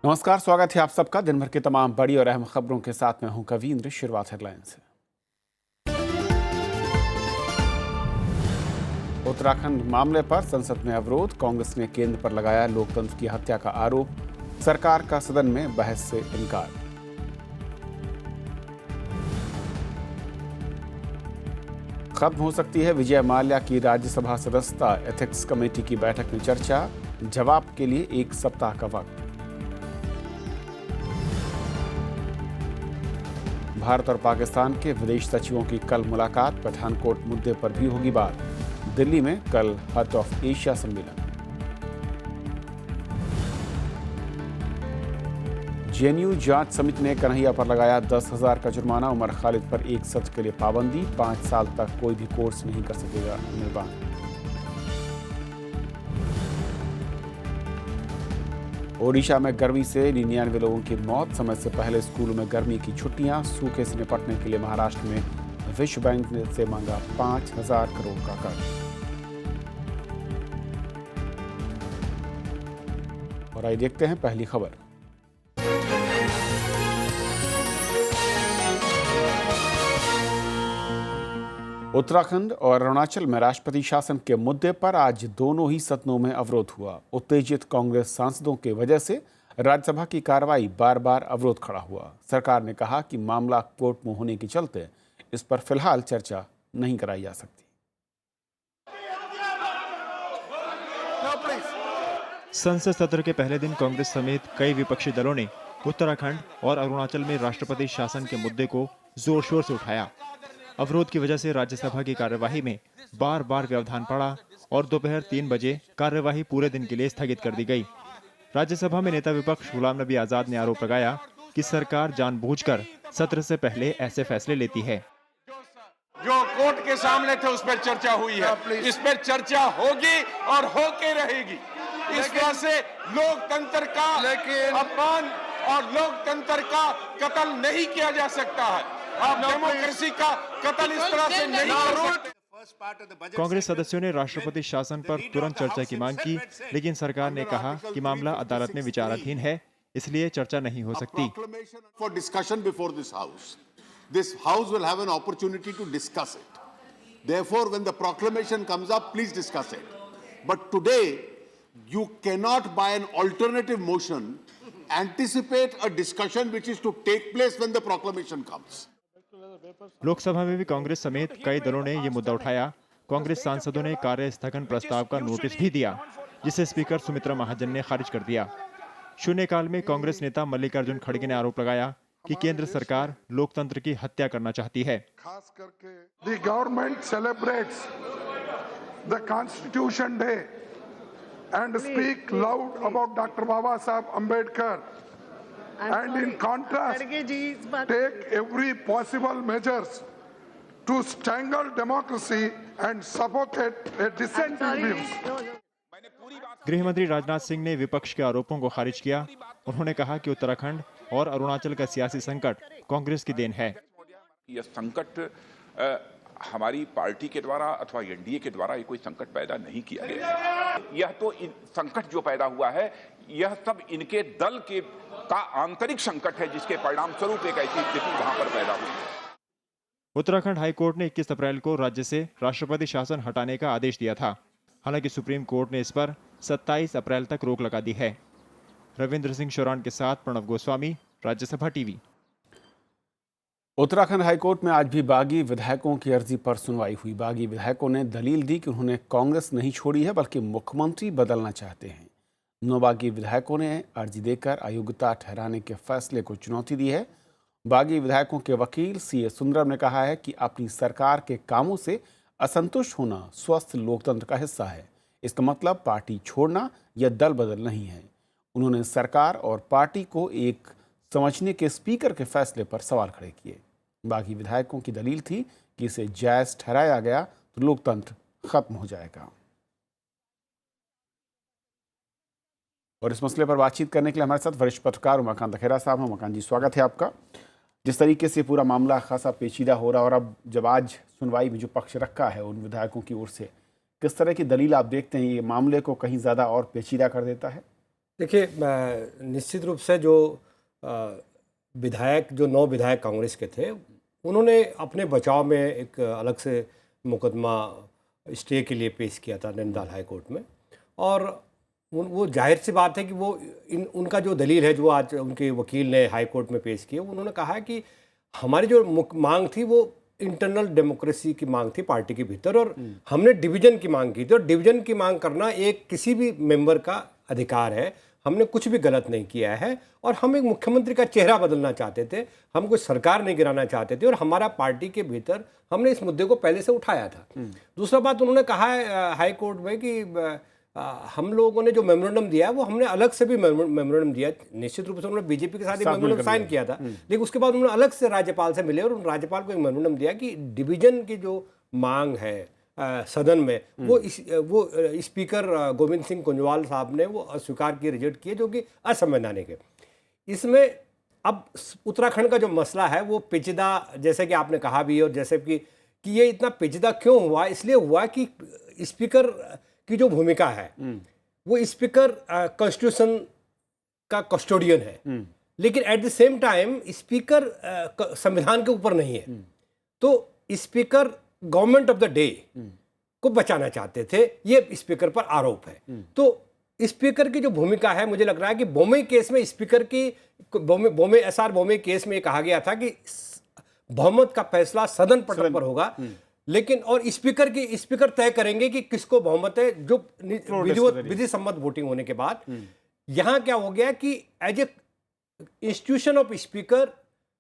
नमस्कार, स्वागत है आप सबका दिन भर की तमाम बड़ी और अहम खबरों के साथ। मैं हूं कवींद्र। शुरुआत हेडलाइन से। उत्तराखंड मामले पर संसद में अवरोध, कांग्रेस ने केंद्र पर लगाया लोकतंत्र की हत्या का आरोप, सरकार का सदन में बहस से इनकार। खत्म हो सकती है विजय माल्या की राज्यसभा सदस्यता, एथिक्स कमेटी की बैठक में चर्चा, जवाब के लिए 1 सप्ताह का वक्त। भारत और पाकिस्तान के विदेश सचिवों की कल मुलाकात, पठानकोट मुद्दे पर भी होगी बात। दिल्ली में कल हर्ट ऑफ एशिया सम्मेलन। जेएनयू जांच समिति ने कन्हैया पर लगाया 10,000 का जुर्माना, उमर खालिद पर 1 सत्र के लिए पाबंदी, 5 साल तक कोई भी कोर्स नहीं कर सकेगा निर्बाध। ओडिशा में गर्मी से 99 लोगों की मौत, समय से पहले स्कूलों में गर्मी की छुट्टियां, सूखे से निपटने के लिए महाराष्ट्र में विश्व बैंक से मांगा 5,000 करोड़ का कर्ज। और आइए देखते हैं पहली खबर। उत्तराखंड और अरुणाचल में राष्ट्रपति शासन के मुद्दे पर आज दोनों ही सदनों में अवरोध हुआ। उत्तेजित कांग्रेस सांसदों की वजह से राज्यसभा की कार्रवाई बार बार अवरोध खड़ा हुआ। सरकार ने कहा कि मामला कोर्ट में होने के चलते इस पर फिलहाल चर्चा नहीं कराई जा सकती। संसद सत्र के पहले दिन कांग्रेस समेत कई विपक्षी दलों ने उत्तराखंड और अरुणाचल में राष्ट्रपति शासन के मुद्दे को जोर शोर से उठाया। अवरोध की वजह से राज्यसभा की कार्यवाही में बार बार व्यवधान पड़ा और दोपहर 3 बजे कार्यवाही पूरे दिन के लिए स्थगित कर दी गई। राज्यसभा में नेता विपक्ष गुलाम नबी आजाद ने आरोप लगाया कि सरकार जानबूझकर सत्र से पहले ऐसे फैसले लेती है। जो कोर्ट के सामने थे उस पर चर्चा हुई है, इस पर चर्चा होगी और होके रहेगी। इस तरह से लोकतंत्र का अपमान और लोकतंत्र का कत्ल नहीं किया जा सकता है। आप डेमोक्रेसी का कत्ल इस तरह से नहीं कर सकते। कांग्रेस सदस्यों ने राष्ट्रपति शासन पर तुरंत चर्चा की मांग की, लेकिन सरकार ने कहा कि मामला अदालत में विचाराधीन है, इसलिए चर्चा नहीं हो सकती। This house will have an opportunity to discuss it. Therefore, when the proclamation comes up, please discuss it. But today, you cannot, by an alternative motion, anticipate a discussion which is to take place when the proclamation comes. Lok Sabha में भी कांग्रेस समेत कई दलों ने ये मुद्दा उठाया। कांग्रेस सांसदों ने कार्य स्थगन प्रस्ताव का नोटिस भी दिया, जिसे स्पीकर सुमित्रा महाजन ने खारिज कर दिया। शून्यकाल में कांग्रेस नेता मल्लिकार्जुन खड़गे ने आरोप लगाया कि केंद्र सरकार लोकतंत्र की हत्या करना चाहती है। खास करके The government celebrates the Constitution Day and speak loud about Dr. Baba Saheb Ambedkar, and in contrast take every possible measures to strangle democracy and suffocate a dissenting views. गृह मंत्री राजनाथ सिंह ने विपक्ष के आरोपों को खारिज किया। उन्होंने कहा कि उत्तराखंड और अरुणाचल का सियासी संकट कांग्रेस की देन है। यह संकट हमारी पार्टी के द्वारा अथवा एनडीए के द्वारा ये कोई संकट पैदा नहीं किया गया है। यह तो संकट जो पैदा हुआ है, यह सब इनके दल के का आंतरिक संकट है, जिसके परिणाम स्वरूप एक ऐसी स्थिति वहां पर पैदा हुई है। उत्तराखंड हाईकोर्ट ने 21 अप्रैल को राज्य से राष्ट्रपति शासन हटाने का आदेश दिया था। हालांकि सुप्रीम कोर्ट ने इस पर 27 अप्रैल तक रोक लगा दी है। रविंद्र सिंह शोरान के साथ प्रणव गोस्वामी, राज्यसभा टीवी। उत्तराखंड हाईकोर्ट में आज भी बागी विधायकों की अर्जी पर सुनवाई हुई। बागी विधायकों ने दलील दी कि उन्होंने कांग्रेस नहीं छोड़ी है, बल्कि मुख्यमंत्री बदलना चाहते हैं। 9 बागी विधायकों ने अर्जी देकर अयोग्यता ठहराने के फैसले को चुनौती दी है। बागी विधायकों के वकील सीए सुंदरम ने कहा है कि अपनी सरकार के कामों से असंतुष्ट होना स्वस्थ लोकतंत्र का हिस्सा है। इसका मतलब पार्टी छोड़ना या दल बदल नहीं है। उन्होंने सरकार और पार्टी को एक समझने के स्पीकर के फैसले पर सवाल खड़े किए। बागी विधायकों की दलील थी कि इसे जायज ठहराया गया तो लोकतंत्र खत्म हो जाएगा। और इस मसले पर बातचीत करने के लिए हमारे साथ वरिष्ठ पत्रकार उमाकांत खेरा साहब हैं। उमाकांत जी, स्वागत है आपका। जिस तरीके से पूरा मामला खासा पेचीदा हो रहा है और अब जब आज सुनवाई में जो पक्ष रखा है उन विधायकों की ओर से, किस तरह की दलील आप देखते हैं, ये मामले को कहीं ज़्यादा और पेचीदा कर देता है? देखिए, निश्चित रूप से जो विधायक, जो 9 विधायक कांग्रेस के थे, उन्होंने अपने बचाव में एक अलग से मुकदमा स्टे के लिए पेश किया था नैनीताल हाई कोर्ट में। और वो जाहिर सी बात है कि वो उनका जो दलील है, जो आज उनके वकील ने हाई कोर्ट में पेश की, उन्होंने कहा कि हमारी जो मांग थी वो इंटरनल डेमोक्रेसी की मांग थी पार्टी के भीतर, और हमने डिवीजन की मांग की थी, और डिवीजन की मांग करना एक किसी भी मेंबर का अधिकार है। हमने कुछ भी गलत नहीं किया है, और हम एक मुख्यमंत्री का चेहरा बदलना चाहते थे, हम कोई सरकार नहीं गिराना चाहते थे, और हमारा पार्टी के भीतर हमने इस मुद्दे को पहले से उठाया था। दूसरा बात उन्होंने कहा है हाई कोर्ट में कि हम लोगों ने जो मेमोरेंडम दिया है वो हमने अलग से भी मेमोरेंडम दिया। निश्चित रूप से उन्होंने बीजेपी के साथ मेमोरेंडम साइन किया था, लेकिन उसके बाद उन्होंने अलग से राज्यपाल से मिले और राज्यपाल को एक मेमोरेंडम दिया कि डिवीजन की जो मांग है सदन में, वो स्पीकर गोविंद सिंह कुंजवाल साहब ने वो अस्वीकार किए, रिजेक्ट किए, जो कि असंवैधानिक है। इसमें अब उत्तराखंड का जो मसला है वो पेचीदा, जैसे कि आपने कहा भी, और जैसे कि ये इतना पेचीदा क्यों हुआ, इसलिए हुआ कि स्पीकर की जो भूमिका है, वो स्पीकर कॉन्स्टिट्यूशन का कस्टोडियन है, लेकिन at the same time speaker संविधान के ऊपर नहीं है। तो speaker government of the day को बचाना चाहते थे, ये स्पीकर पर आरोप है। तो स्पीकर की जो भूमिका है, मुझे लग रहा है कि बोम्बे केस में स्पीकर की बोम्बे केस में कहा गया था कि बहुमत का फैसला सदन पटल पर होगा, लेकिन और स्पीकर तय करेंगे कि किसको बहुमत है, जो विधि सम्मत वोटिंग होने के बाद। यहां क्या हो गया कि as a institution of speaker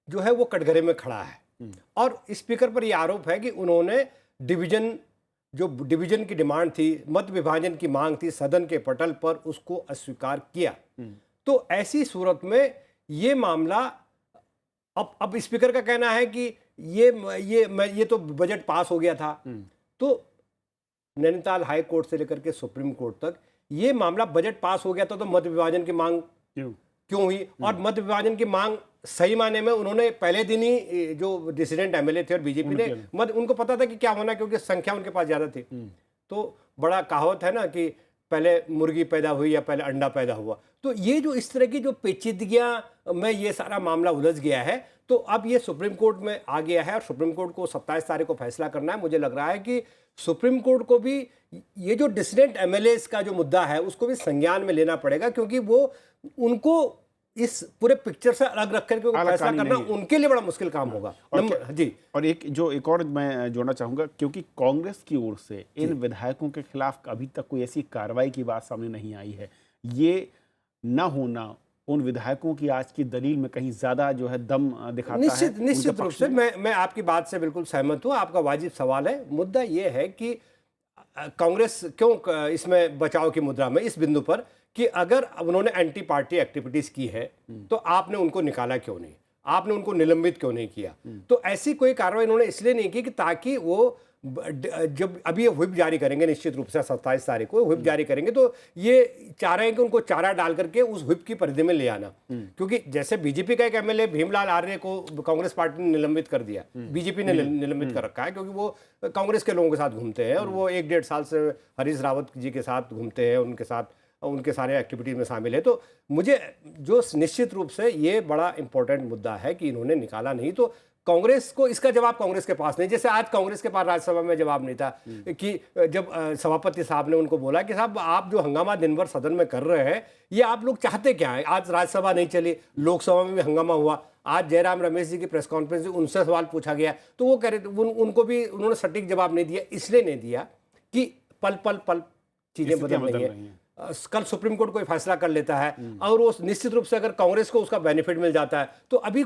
जो है वो कटघरे में खड़ा है, और स्पीकर पर यह आरोप है कि उन्होंने डिवीजन की डिमांड थी, मत विभाजन की मांग थी सदन के पटल पर, उसको अस्वीकार किया। तो ऐसी सूरत में ये मामला, अब स्पीकर का कहना है कि ये तो बजट पास हो गया था। तो नैनीताल हाई कोर्ट से लेकर के सुप्रीम कोर्ट तक ये मामला, बजट पास हो गया था तो मत विभाजन की मांग क्यों हुई, और मत विभाजन की मांग सही माने में उन्होंने पहले दिन ही, जो डिसिडेंट एमएलए थे और बीजेपी ने उनको पता था कि क्या होना, क्योंकि संख्या उनके पास ज्यादा थी। तो बड़ा कहावत है ना कि पहले मुर्गी पैदा हुई या पहले अंडा पैदा हुआ। तो ये जो इस तरह की जो पेचीदगियां में ये सारा मामला उलझ गया है, तो अब ये सुप्रीम कोर्ट में आ गया है, और सुप्रीम कोर्ट को 27 तारीख को फैसला करना है। मुझे लग रहा है कि सुप्रीम कोर्ट को भी ये जो डिसिडेंट एमएलएस का जो मुद्दा है उसको भी संज्ञान में लेना पड़ेगा, क्योंकि वो उनको इस पूरे पिक्चर से अलग रख करके फैसला करना उनके लिए बड़ा मुश्किल काम होगा। जी, और एक और मैं जोड़ना चाहूंगा, क्योंकि कांग्रेस की ओर से इन विधायकों के खिलाफ अभी तक कोई ऐसी कार्रवाई की बात सामने नहीं आई है। ये न होना उन विधायकों की आज की दलील में कहीं ज्यादा जो है दम दिखाता है। निश्चित रूप से मैं आपकी बात से बिल्कुल सहमत हूँ, आपका वाजिब सवाल है। मुद्दा ये है कि कांग्रेस क्यों इसमें बचाव की मुद्रा में, इस बिंदु पर कि अगर उन्होंने एंटी पार्टी एक्टिविटीज की है तो आपने उनको निकाला क्यों नहीं, आपने उनको निलंबित क्यों नहीं किया। तो ऐसी कोई कार्रवाई उन्होंने इसलिए नहीं की कि ताकि वो जब अभी ये व्हिप जारी करेंगे, निश्चित रूप से 27 तारीख को व्हिप जारी करेंगे, तो ये चाह रहे हैं कि उनको चारा डाल करके उस व्हिप की परिधि में ले आना। क्योंकि जैसे बीजेपी का एक एमएलए भीमलाल आर्य को कांग्रेस पार्टी ने निलंबित कर दिया, बीजेपी ने निलंबित कर रखा है, क्योंकि वो कांग्रेस के लोगों के साथ घूमते हैं, और वो 1-1.5 साल से हरीश रावत जी के साथ घूमते हैं, उनके साथ उनके सारे एक्टिविटीज में शामिल है। तो मुझे जो निश्चित रूप से ये बड़ा इंपॉर्टेंट मुद्दा है कि इन्होंने निकाला नहीं, तो कांग्रेस को इसका जवाब कांग्रेस के पास नहीं। जैसे आज कांग्रेस के पास राज्यसभा में जवाब नहीं था कि जब सभापति साहब ने उनको बोला कि साहब आप जो हंगामा दिन भर सदन में कर रहे हैं, ये आप लोग चाहते क्या है। आज राज्यसभा नहीं चली, लोकसभा में भी हंगामा हुआ, आज जयराम रमेश जी की प्रेस कॉन्फ्रेंस, उनसे सवाल पूछा गया, तो वो कह रहे थे, उनको भी उन्होंने सटीक जवाब नहीं दिया। इसलिए नहीं दिया कि पल पल पल चीजें बदल रही हैं, कल सुप्रीम कोर्ट कोई फैसला कर लेता है, और वो निश्चित रूप से अगर कांग्रेस को उसका बेनिफिट मिल जाता है, तो अभी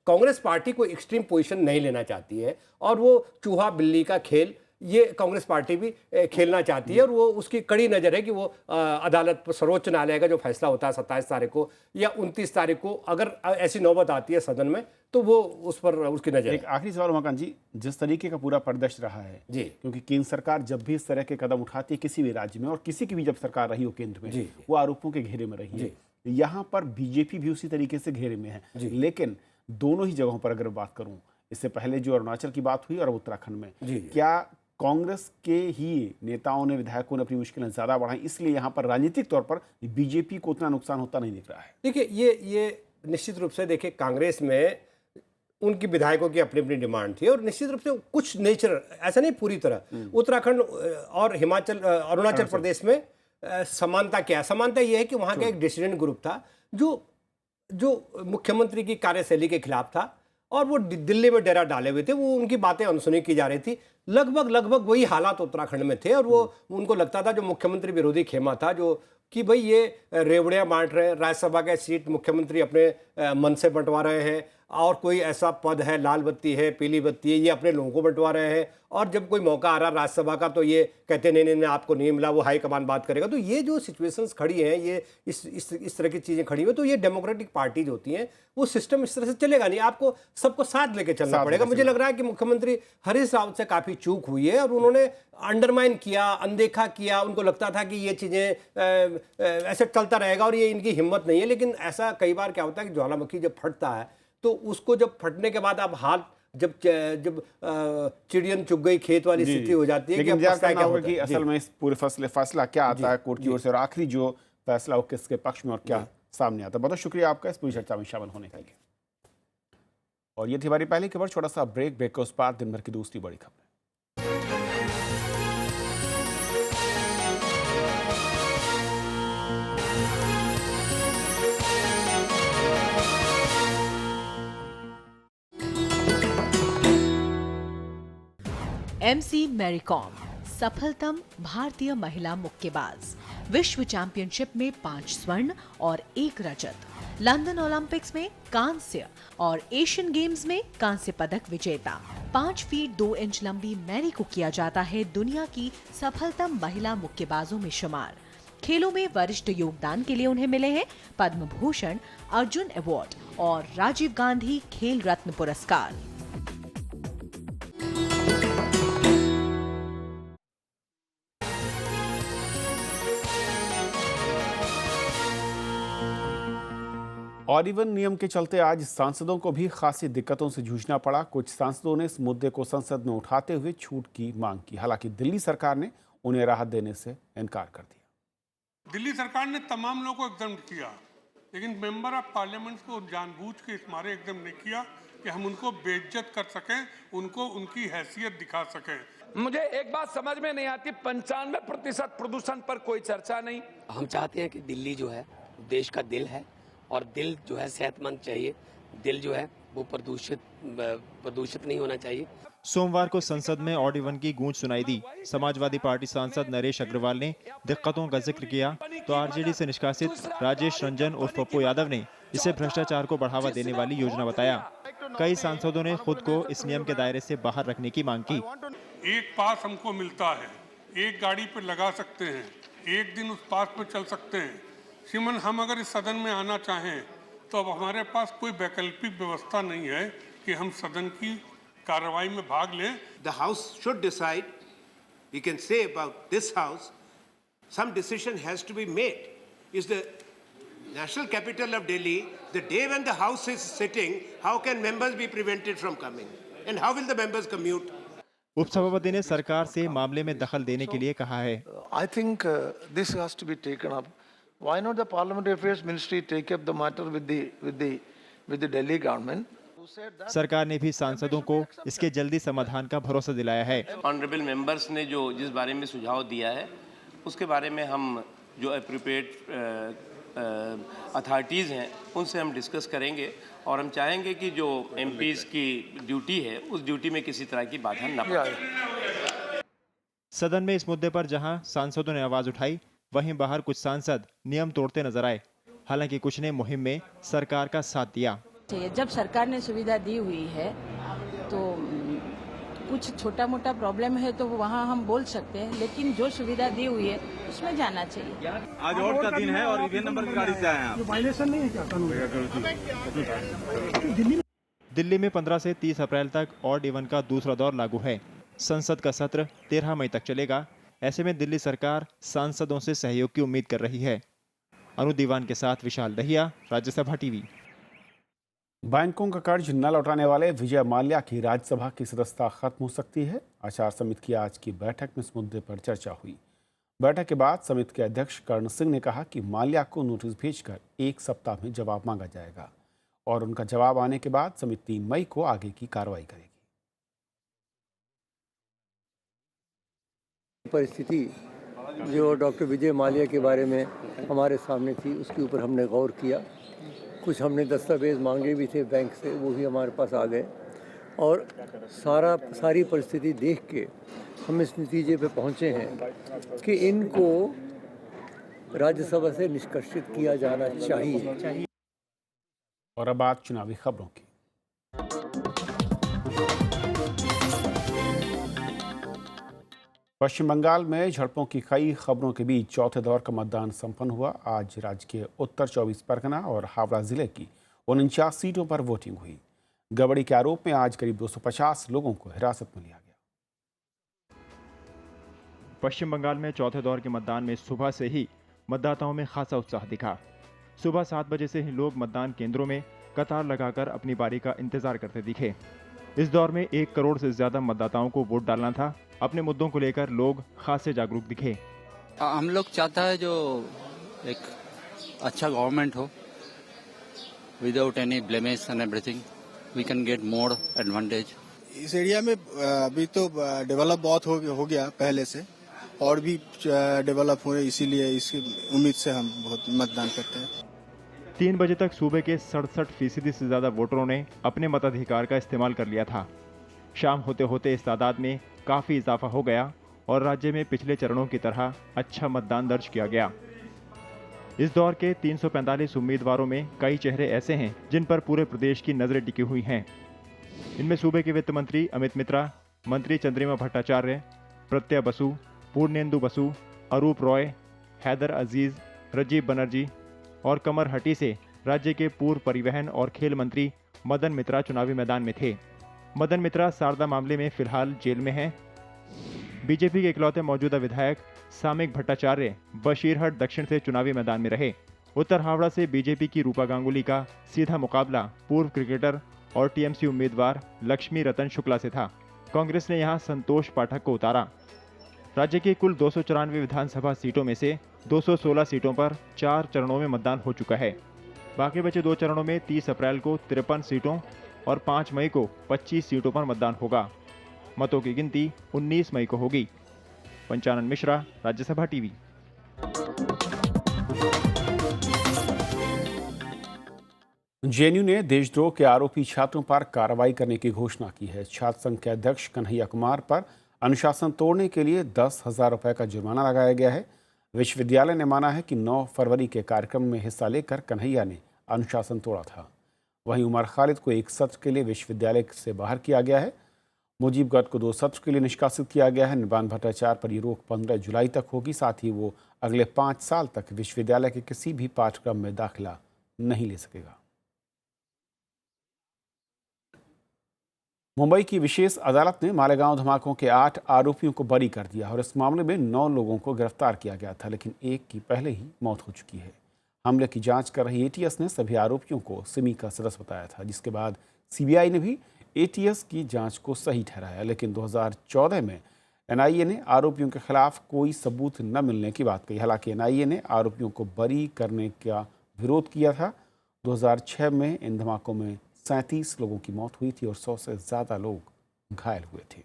कांग्रेस पार्टी कोई एक्सट्रीम पोजीशन नहीं लेना चाहती है, और वो चूहा बिल्ली का खेल ये कांग्रेस पार्टी भी खेलना चाहती है, और वो उसकी कड़ी नज़र है कि वो अदालत पर, सर्वोच्च न्यायालय का जो फैसला होता है 27 तारीख को या 29 तारीख को, अगर ऐसी नौबत आती है सदन में, तो वो उस पर उसकी नज़र है। एक आखिरी सवाल उमाकांत जी, जिस तरीके का पूरा परिदृश्य रहा है जी, क्योंकि केंद्र सरकार जब भी इस तरह के कदम उठाती है किसी भी राज्य में, और किसी की भी जब सरकार रही हो केंद्र में, वो आरोपों के घेरे में रही है। यहाँ पर बीजेपी भी उसी तरीके से घेरे में है, लेकिन दोनों ही जगहों पर अगर बात करूं, इससे पहले जो अरुणाचल की बात हुई और उत्तराखंड में, क्या कांग्रेस के ही नेताओं ने, विधायकों ने अपनी मुश्किलें ज़्यादा बढ़ाई, इसलिए यहाँ पर राजनीतिक तौर पर बीजेपी को उतना नुकसान होता नहीं दिख रहा है। देखिए ये निश्चित रूप से देखिए कांग्रेस में उनकी विधायकों की अपनी अपनी डिमांड थी और निश्चित रूप से कुछ नेचर, ऐसा नहीं पूरी तरह, उत्तराखंड और हिमाचल अरुणाचल प्रदेश में समानता क्या है? समानता ये है कि वहाँ का एक डिसिडेंट ग्रुप था जो मुख्यमंत्री की कार्यशैली के खिलाफ था और वो दिल्ली में डेरा डाले हुए थे, वो उनकी बातें अनसुनी की जा रही थी। लगभग वही हालात उत्तराखंड में थे और वो उनको लगता था जो मुख्यमंत्री विरोधी खेमा था, जो कि भाई ये रेवड़ियाँ बांट रहे हैं, राज्यसभा का सीट मुख्यमंत्री अपने मन से बंटवा रहे हैं और कोई ऐसा पद है, लाल बत्ती है, पीली बत्ती है, ये अपने लोगों को बंटवा रहे हैं और जब कोई मौका आ रहा राज्यसभा का तो ये कहते नहीं आपको नहीं मिला, वो हाईकमान बात करेगा। तो ये जो सिचुएशंस खड़ी हैं, ये इस तरह की चीज़ें खड़ी हुई, तो ये डेमोक्रेटिक पार्टीज होती हैं, वो सिस्टम इस तरह से चलेगा नहीं, आपको सबको साथ लेके चलना पड़ेगा। मुझे लग रहा है कि मुख्यमंत्री हरीश रावत से काफ़ी चूक हुई है और उन्होंने अंडरमाइन किया, अनदेखा किया। उनको लगता था कि ये चीज़ें ऐसे चलता रहेगा और ये इनकी हिम्मत नहीं है, लेकिन ऐसा कई बार क्या होता है कि ज्वालामुखी जब फटता है तो उसको जब फटने के बाद आप हाथ जब चिड़ियन चुग गई खेत वाली स्थिति हो जाती है। लेकिन इंतजार करना होगा कि असल में इस पूरे फैसला क्या आता है कोर्ट की ओर से और आखिरी जो फैसला हो किसके पक्ष में और क्या सामने आता है। बहुत शुक्रिया आपका इस पूरी चर्चा में शामिल होने के लिए। और ये थी हमारी पहली खबर। छोटा सा ब्रेक के उस पार दिन भर की दूसरी बड़ी खबर। MC मैरी कॉम सफलतम भारतीय महिला मुक्केबाज, विश्व चैंपियनशिप में 5 स्वर्ण और 1 रजत, लंदन ओलंपिक्स में कांस्य और एशियन गेम्स में कांस्य पदक विजेता। 5 फीट 2 इंच लंबी मैरी को किया जाता है दुनिया की सफलतम महिला मुक्केबाजों में शुमार। खेलों में वरिष्ठ योगदान के लिए उन्हें मिले हैं पद्म भूषण, अर्जुन अवार्ड और राजीव गांधी खेल रत्न पुरस्कार। ऑड इवन नियम के चलते आज सांसदों को भी खासी दिक्कतों से जूझना पड़ा। कुछ सांसदों ने इस मुद्दे को संसद में उठाते हुए छूट की मांग की। हालांकि दिल्ली सरकार ने उन्हें राहत देने से इनकार कर दिया। दिल्ली सरकार ने तमाम लोगों को एग्जाम किया, लेकिन मेंबर ऑफ पार्लियामेंट को जानबूझ के इस मारे एग्जाम नहीं किया कि हम उनको बेइज्जत कर सकें, उनको उनकी हैसियत दिखा सकें। मुझे एक बात समझ में नहीं आती, 95% प्रदूषण पर कोई चर्चा नहीं। हम चाहते हैं कि दिल्ली जो है देश का दिल है और दिल जो है सेहतमंद चाहिए, दिल जो है वो प्रदूषित नहीं होना चाहिए। सोमवार को संसद में ऑड इवन की गूंज सुनाई दी। समाजवादी पार्टी सांसद नरेश अग्रवाल ने दिक्कतों का जिक्र किया तो आरजेडी से निष्कासित राजेश रंजन उर्फ पप्पू यादव ने इसे भ्रष्टाचार को बढ़ावा देने वाली योजना बताया। कई सांसदों ने खुद को इस नियम के दायरे से बाहर रखने की मांग की। एक पास हमको मिलता है, एक गाड़ी पे लगा सकते हैं, एक दिन उस पास पे चल सकते हैं। श्रीमन, हम अगर इस सदन में आना चाहें तो अब हमारे पास कोई वैकल्पिक व्यवस्था नहीं है कि हम सदन की कार्रवाई में भाग लें। The House should decide. We can say about this House, some decision has to be made. Is the national capital of Delhi, the day when the House is sitting, how can members be prevented from coming? And how will the members commute? उपसभापति ने सरकार से मामले में दखल देने के लिए कहा है। I think this has to be taken up. Why not the Parliamentary Affairs Ministry take up the matter with the Delhi government? सरकार ने भी सांसदों को इसके जल्दी समाधान का भरोसा दिलाया है। ऑनरेबल मेंबर्स ने जिस बारे में सुझाव दिया है उसके बारे में हम जो एप्रोप्रिएट अथॉरिटीज़ हैं उनसे हम डिस्कस करेंगे और हम चाहेंगे कि जो एमपीज़ की ड्यूटी है उस ड्यूटी में किसी तरह की बाधा न पड़े। सदन में इस मुद्दे पर जहां सांसदों ने आवाज उठाई, वहीं बाहर कुछ सांसद नियम तोड़ते नजर आए। हालांकि कुछ ने मुहिम में सरकार का साथ दिया। जब सरकार ने सुविधा दी हुई है तो कुछ छोटा मोटा प्रॉब्लम है तो वहाँ हम बोल सकते हैं, लेकिन जो सुविधा दी हुई है उसमें जाना चाहिए। आज वोट का दिन है और ईवीएम नंबर की गाड़ी से आए हैं आप। वायलेशन नहीं है क्या कानून? दिल्ली में 15 से 30 अप्रैल तक ऑड इवन का दूसरा दौर लागू है। संसद का सत्र 13 मई तक चलेगा। ऐसे में दिल्ली सरकार सांसदों से सहयोग की उम्मीद कर रही है। अनु दीवान के साथ विशाल दहिया, राज्यसभा टीवी। बैंकों का कर्ज न लौटाने वाले विजय माल्या की राज्यसभा की सदस्यता खत्म हो सकती है। आचार समिति की आज की बैठक में इस मुद्दे पर चर्चा हुई। बैठक के बाद समिति के अध्यक्ष कर्ण सिंह ने कहा कि माल्या को नोटिस भेजकर 1 सप्ताह में जवाब मांगा जाएगा और उनका जवाब आने के बाद समिति 3 मई को आगे की कार्रवाई करेगी। परिस्थिति जो डॉक्टर विजय माल्या के बारे में हमारे सामने थी, उसके ऊपर हमने गौर किया। कुछ हमने दस्तावेज मांगे भी थे बैंक से, वो भी हमारे पास आ गए और सारी परिस्थिति देख के हम इस नतीजे पे पहुंचे हैं कि इनको राज्यसभा से निष्कासित किया जाना चाहिए। और अब बात चुनावी खबरों की। पश्चिम बंगाल में झड़पों की कई खबरों के बीच चौथे दौर का मतदान संपन्न हुआ। आज राज्य के उत्तर 24 परगना और हावड़ा जिले की 49 सीटों पर वोटिंग हुई। गड़बड़ी के आरोप में आज करीब 250 लोगों को हिरासत में लिया गया। पश्चिम बंगाल में चौथे दौर के मतदान में सुबह से ही मतदाताओं में खासा उत्साह दिखा। सुबह 7 बजे से ही लोग मतदान केंद्रों में कतार लगाकर अपनी बारी का इंतजार करते दिखे। इस दौर में 1 करोड़ से ज्यादा मतदाताओं को वोट डालना था। अपने मुद्दों को लेकर लोग खासे जागरूक दिखे। हम लोग चाहता है जो एक अच्छा गवर्नमेंट हो, without any blemish and everything we can get more advantage. इस एरिया में अभी तो डेवलप बहुत हो गया पहले से, और भी डेवलप हो, इसीलिए इसकी उम्मीद से हम बहुत मतदान करते हैं। 3 बजे तक सूबे के 67% से ज्यादा वोटरों ने अपने मताधिकार का इस्तेमाल कर लिया था। शाम होते होते इस तादाद में काफी इजाफा हो गया और राज्य में पिछले चरणों की तरह अच्छा मतदान दर्ज किया गया। इस दौर के 345 उम्मीदवारों में कई चेहरे ऐसे हैं जिन पर पूरे प्रदेश की नजरें टिकी हुई हैं। इनमें सूबे के वित्त मंत्री अमित मित्रा, मंत्री चंद्रिमा भट्टाचार्य, प्रत्यय बसु, पूर्णेंदु बसु, अरूप रॉय, हैदर अजीज, राजीव बनर्जी और कमर हटी से राज्य के पूर्व परिवहन और खेल मंत्री मदन मित्रा चुनावी मैदान में थे। मदन मित्रा शारदा मामले में फिलहाल जेल में हैं। बीजेपी के इकलौते मौजूदा विधायक सामिक भट्टाचार्य बशीरहट दक्षिण से चुनावी मैदान में रहे। उत्तर हावड़ा से बीजेपी की रूपा गांगुली का सीधा मुकाबला पूर्व क्रिकेटर और टीएमसी उम्मीदवार लक्ष्मी रतन शुक्ला से था। कांग्रेस ने यहां संतोष पाठक को उतारा। राज्य की कुल 294 विधानसभा सीटों में से 216 सीटों पर 4 चरणों में मतदान हो चुका है। बाकी बचे 2 चरणों में 30 अप्रैल को 53 सीटों और 5 मई को 25 सीटों पर मतदान होगा। मतों की गिनती 19 मई को होगी। पंचानन मिश्रा, राज्यसभा टीवी। जेएनयू ने देशद्रोह के आरोपी छात्रों पर कार्रवाई करने की घोषणा की है। छात्र संघ के अध्यक्ष कन्हैया कुमार पर अनुशासन तोड़ने के लिए 10,000 रुपये का जुर्माना लगाया गया है। विश्वविद्यालय ने माना है कि 9 फरवरी के कार्यक्रम में हिस्सा लेकर कन्हैया ने अनुशासन तोड़ा था। वहीं उमर खालिद को 1 सत्र के लिए विश्वविद्यालय से बाहर किया गया है। मुजीब गर्ग को 2 सत्र के लिए निष्कासित किया गया है। निर्वाण भट्टाचार्य पर यह रोक 15 जुलाई तक होगी। साथ ही वो अगले 5 साल तक विश्वविद्यालय के किसी भी पाठ्यक्रम में दाखिला नहीं ले सकेगा। मुंबई की विशेष अदालत ने मालेगांव धमाकों के 8 आरोपियों को बरी कर दिया और इस मामले में 9 लोगों को गिरफ्तार किया गया था, लेकिन एक की पहले ही मौत हो चुकी है। हमले की जांच कर रही एटीएस ने सभी आरोपियों को सिमी का सदस्य बताया था, जिसके बाद सीबीआई ने भी एटीएस की जांच को सही ठहराया। लेकिन 2014 में एनआईए ने आरोपियों के खिलाफ कोई सबूत न मिलने की बात कही। हालांकि एनआईए ने आरोपियों को बरी करने का विरोध किया था। 2006 में इन धमाकों में 37 लोगों की मौत हुई थी और 100 से ज़्यादा लोग घायल हुए थे।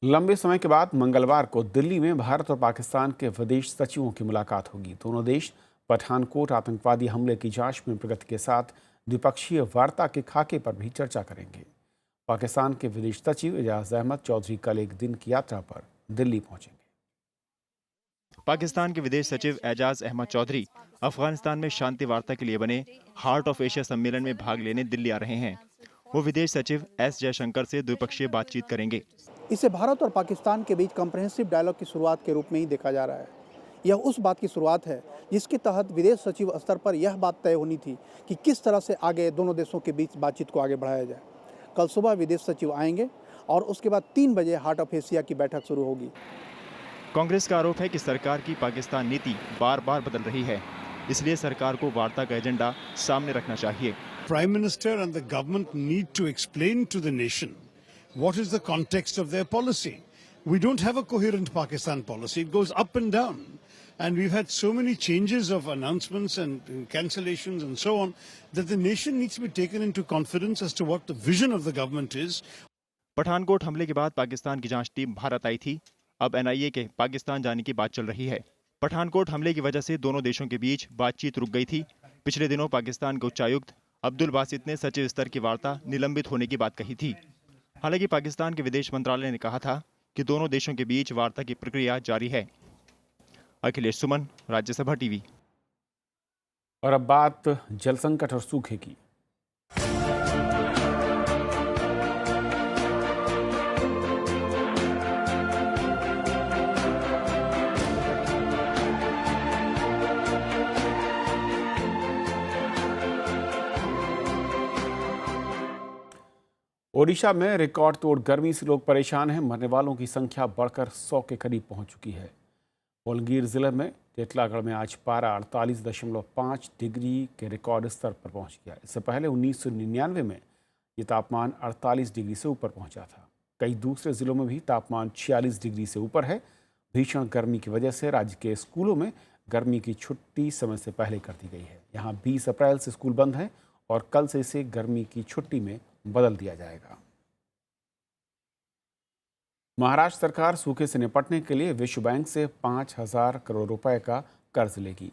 लंबे समय के बाद मंगलवार को दिल्ली में भारत और पाकिस्तान के विदेश सचिवों की मुलाकात होगी। दोनों देश पठानकोट आतंकवादी हमले की जांच में प्रगति के साथ द्विपक्षीय वार्ता के खाके पर भी चर्चा करेंगे। पाकिस्तान के विदेश सचिव एजाज अहमद चौधरी कल एक दिन की यात्रा पर दिल्ली पहुंचेंगे। पाकिस्तान के विदेश सचिव एजाज अहमद चौधरी अफगानिस्तान में शांति वार्ता के लिए बने हार्ट ऑफ एशिया सम्मेलन में भाग लेने दिल्ली आ रहे हैं। वो विदेश सचिव एस जयशंकर से द्विपक्षीय बातचीत करेंगे। इसे भारत और पाकिस्तान के बीच कॉम्प्रिहेंसिव डायलॉग की शुरुआत के रूप में ही देखा जा रहा है। यह उस बात की शुरुआत है जिसके तहत विदेश सचिव स्तर पर यह बात तय होनी थी कि किस तरह से आगे दोनों देशों के बीच बातचीत को आगे बढ़ाया जाए। कल सुबह विदेश सचिव आएंगे और उसके बाद 3 बजे हार्ट ऑफ एशिया की बैठक शुरू होगी। कांग्रेस का आरोप है कि सरकार की पाकिस्तान नीति बार बार बदल रही है। इसलिए सरकार को वार्ता का एजेंडा सामने रखना चाहिए। Prime Minister and the government need to explain to the nation what is the context of their policy. We don't have a coherent Pakistan policy. It goes up and down. And we've had so many changes of announcements and cancellations and so on that the nation needs to be taken into confidence as to what the vision of the government is. Pathankot हमले के बाद पाकिस्तान की जांच team Bharat आई थी। अब NIA के पाकिस्तान जाने की बात चल रही है। पठानकोट हमले की वजह से दोनों देशों के बीच बातचीत रुक गई थी। पिछले दिनों पाकिस्तान के उच्चायुक्त अब्दुल बासित ने सचिव स्तर की वार्ता निलंबित होने की बात कही थी। हालांकि पाकिस्तान के विदेश मंत्रालय ने कहा था कि दोनों देशों के बीच वार्ता की प्रक्रिया जारी है। अखिलेश सुमन, राज्यसभा टीवी। और अब बात जल संकट और सूखे की। ओडिशा में रिकॉर्ड तोड़ गर्मी से लोग परेशान हैं। मरने वालों की संख्या बढ़कर 100 के करीब पहुंच चुकी है। बलगीर जिले में टेटलागढ़ में आज पारा 48.5 डिग्री के रिकॉर्ड स्तर पर पहुंच गया। इससे पहले 1999 में ये तापमान 48 डिग्री से ऊपर पहुंचा था। कई दूसरे जिलों में भी तापमान 46 डिग्री से ऊपर है। भीषण गर्मी की वजह से राज्य के स्कूलों में गर्मी की छुट्टी समय से पहले कर दी गई है। यहाँ 20 अप्रैल से स्कूल बंद है और कल से इसे गर्मी की छुट्टी में बदल दिया जाएगा। महाराष्ट्र सरकार सूखे से निपटने के लिए विश्व बैंक से 5,000 करोड़ रुपए का कर्ज लेगी।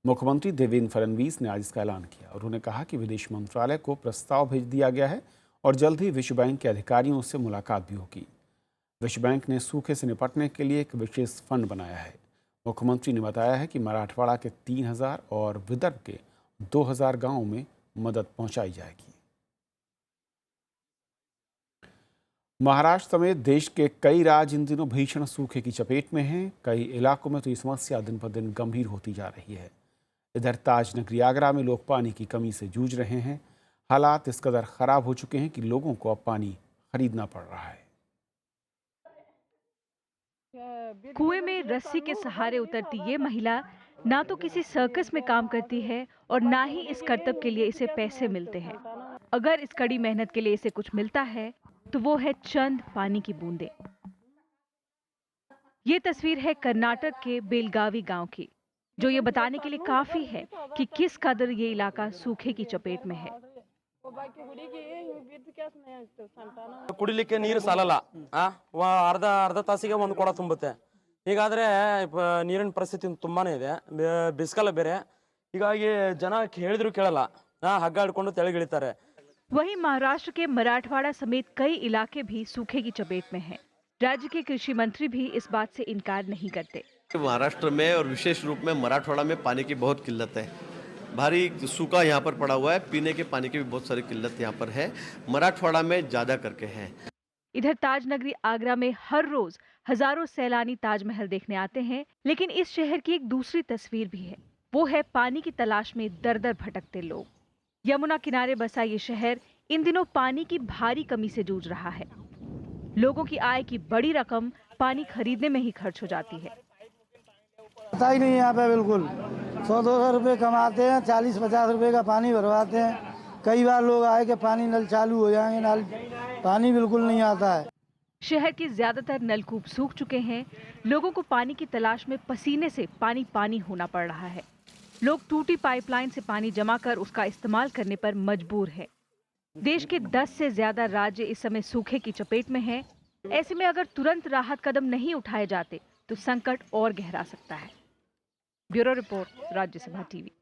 मुख्यमंत्री देवेंद्र फडणवीस ने आज इसका ऐलान किया और उन्होंने कहा कि विदेश मंत्रालय को प्रस्ताव भेज दिया गया है और जल्द ही विश्व बैंक के अधिकारियों से मुलाकात भी होगी। विश्व बैंक ने सूखे से निपटने के लिए एक विशेष फंड बनाया है। मुख्यमंत्री ने बताया है कि मराठवाड़ा के 3,000 और विदर्भ के 2,000 गांवों में मदद पहुंचाई जाएगी। महाराष्ट्र समेत देश के कई राज्य इन दिनों भीषण सूखे की चपेट में हैं। कई इलाकों में तो ये समस्या दिन पर दिन गंभीर होती जा रही है। इधर ताजनगरी आगरा में लोग पानी की कमी से जूझ रहे हैं। हालात इस कदर खराब हो चुके हैं कि लोगों को अब पानी खरीदना पड़ रहा है। कुएं में रस्सी के सहारे उतरती ये महिला ना तो किसी सर्कस में काम करती है और ना ही इस करतब के लिए इसे पैसे मिलते हैं। अगर इस कड़ी मेहनत के लिए इसे कुछ मिलता है तो वो है चंद पानी की बूंदें। ये तस्वीर है कर्नाटक के बेलगावी गांव की, जो ये बताने के लिए काफी है कि किस कदर ये इलाका सूखे की चपेट में है। ಕುಡಿಲಿಕ್ಕೆ ನೀರು ಸಾಲಲ್ಲ ಅರ್ಧ ತಾಸಿಗೆ ಒಂದು ಕೊಡ ತುಂಬುತ್ತೆ ಹೀಗಾದ್ರೆ ನೀರಿನ ಪರಿಸ್ಥಿತಿ ತುಂಬಾನೇ ಇದೆ ಬಿಸಿಕಾಲ ಬೇರೆ ಹೀಗಾಗಿ ಜನ ಹೇಳಿದ್ರು ಕೇಳಲ್ಲ ಹಗ್ಗ ಹಿಡ್ಕೊಂಡು ತೆಳಗಿಳಿತಾರೆ वहीं महाराष्ट्र के मराठवाड़ा समेत कई इलाके भी सूखे की चपेट में हैं। राज्य के कृषि मंत्री भी इस बात से इनकार नहीं करते। महाराष्ट्र में और विशेष रूप में मराठवाड़ा में पानी की बहुत किल्लत है। भारी सूखा यहाँ पर पड़ा हुआ है। पीने के पानी की भी बहुत सारी किल्लत यहाँ पर है। मराठवाड़ा में ज्यादा करके है। इधर ताजनगरी आगरा में हर रोज हजारों सैलानी ताजमहल देखने आते हैं, लेकिन इस शहर की एक दूसरी तस्वीर भी है। वो है पानी की तलाश में दर दर भटकते लोग। यमुना किनारे बसा ये शहर इन दिनों पानी की भारी कमी से जूझ रहा है। लोगों की आय की बड़ी रकम पानी खरीदने में ही खर्च हो जाती है। पता ही नहीं यहाँ पे बिल्कुल 100-200 रुपए कमाते हैं, 40-50 रुपए का पानी भरवाते हैं। कई बार लोग आए कि पानी नल चालू हो जाएंगे, नल पानी बिल्कुल नहीं आता है। शहर के ज्यादातर नलकूप सूख चुके हैं। लोगों को पानी की तलाश में पसीने से पानी होना पड़ रहा है। लोग टूटी पाइपलाइन से पानी जमा कर उसका इस्तेमाल करने पर मजबूर है। देश के 10 से ज्यादा राज्य इस समय सूखे की चपेट में हैं। ऐसे में अगर तुरंत राहत कदम नहीं उठाए जाते तो संकट और गहरा सकता है। Bureau report, Rajya Sabha TV.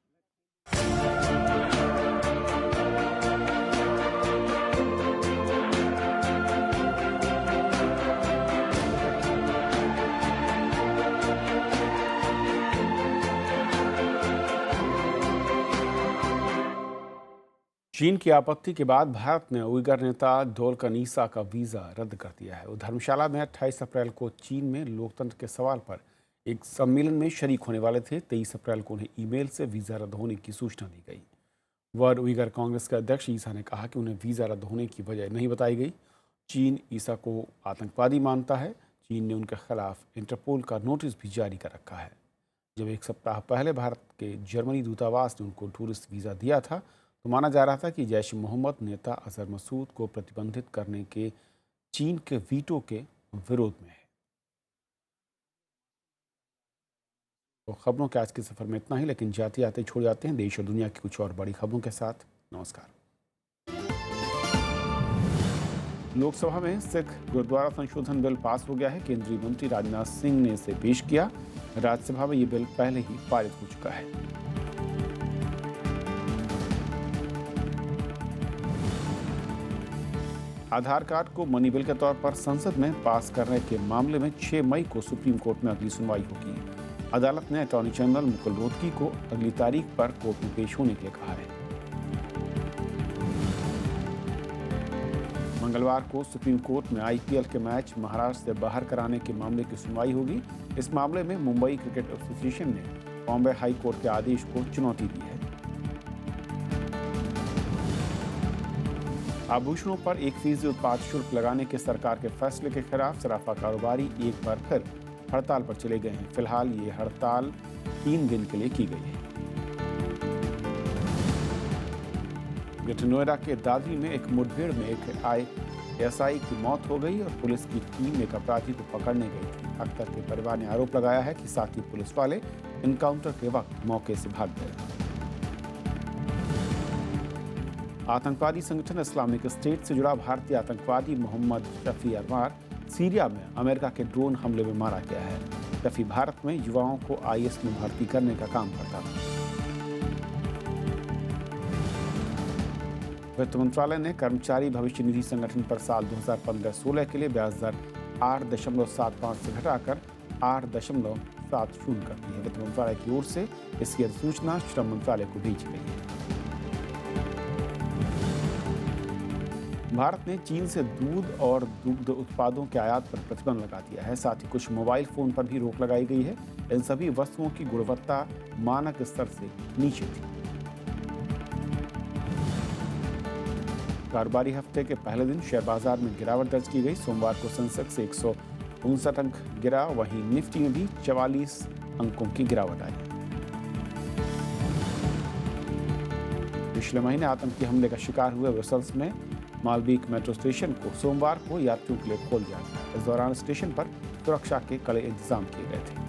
चीन की आपत्ति के बाद भारत ने उइगर नेता डोलकनीसा का वीज़ा रद्द कर दिया है। वो धर्मशाला में 28 अप्रैल को चीन में लोकतंत्र के सवाल पर एक सम्मेलन में शरीक होने वाले थे। 23 अप्रैल को उन्हें ईमेल से वीज़ा रद्द होने की सूचना दी गई। वर्ल्ड उइगर कांग्रेस के अध्यक्ष ईसा ने कहा कि उन्हें वीज़ा रद्द होने की वजह नहीं बताई गई। चीन ईसा को आतंकवादी मानता है। चीन ने उनके खिलाफ इंटरपोल का नोटिस भी जारी कर रखा है। जब एक सप्ताह पहले भारत के जर्मनी दूतावास ने उनको टूरिस्ट वीज़ा दिया था तो माना जा रहा था कि जैश मोहम्मद नेता अजहर मसूद को प्रतिबंधित करने के चीन के वीटो के विरोध में है। तो खबरों के आज के सफर में इतना ही, लेकिन जाते जाते छोड़ जाते हैं देश और दुनिया की कुछ और बड़ी खबरों के साथ। नमस्कार। लोकसभा में सिख गुरुद्वारा संशोधन बिल पास हो गया है। केंद्रीय मंत्री राजनाथ सिंह ने इसे पेश किया। राज्यसभा में ये बिल पहले ही पारित हो चुका है। आधार कार्ड को मनी बिल के तौर पर संसद में पास करने के मामले में 6 मई को सुप्रीम कोर्ट में अगली सुनवाई होगी। अदालत ने अटॉर्नी जनरल मुकुल रोहतगी को अगली तारीख पर कोर्ट में पेश होने के लिए कहा है। मंगलवार को सुप्रीम कोर्ट में आईपीएल के मैच महाराष्ट्र से बाहर कराने के मामले की सुनवाई होगी। इस मामले में मुंबई क्रिकेट एसोसिएशन ने बॉम्बे हाई कोर्ट के आदेश को चुनौती दी है। आभूषणों पर 1% उत्पाद शुल्क लगाने के सरकार के फैसले के खिलाफ सराफा कारोबारी एक बार फिर हड़ताल पर चले गए हैं। फिलहाल ये हड़ताल 3 दिन के लिए की गई है। ग्रेटर नोएडा के दादरी में एक मुठभेड़ में एक आईएसआई की मौत हो गई और पुलिस की टीम एक अपराधी को पकड़ने गई थी। अख्तर के परिवार ने आरोप लगाया है कि साथी पुलिस वाले इनकाउंटर के वक्त मौके से भाग गए। आतंकवादी संगठन इस्लामिक स्टेट से जुड़ा भारतीय आतंकवादी मोहम्मद शफी अरमार सीरिया में अमेरिका के ड्रोन हमले में मारा गया है। शफी भारत में युवाओं को आईएस में भर्ती करने का काम करता था। वित्त मंत्रालय ने कर्मचारी भविष्य निधि संगठन पर साल 2015-16 के लिए ब्याज दर 8.75 से घटाकर 8.70 कर दी है। वित्त मंत्रालय की ओर से इसकी अधिसूचना श्रम मंत्रालय को भेजी गई है। भारत ने चीन से दूध और दुग्ध उत्पादों के आयात पर प्रतिबंध लगा दिया है। साथ ही कुछ मोबाइल फोन पर भी रोक लगाई गई है। इन सभी वस्तुओं की गुणवत्ता मानक स्तर से नीचे थी। कारोबारी हफ्ते के पहले दिन शेयर बाजार में गिरावट दर्ज की गई। सोमवार को सेंसेक्स 159 अंक गिरा, वहीं निफ्टी में भी 44 अंकों की गिरावट आई। पिछले महीने आतंकी हमले का शिकार हुए ब्रसेल्स में मालबीक मेट्रो स्टेशन को सोमवार को यात्रियों के लिए खोल दिया गया। इस दौरान स्टेशन पर सुरक्षा के कड़े इंतजाम किए गए थे।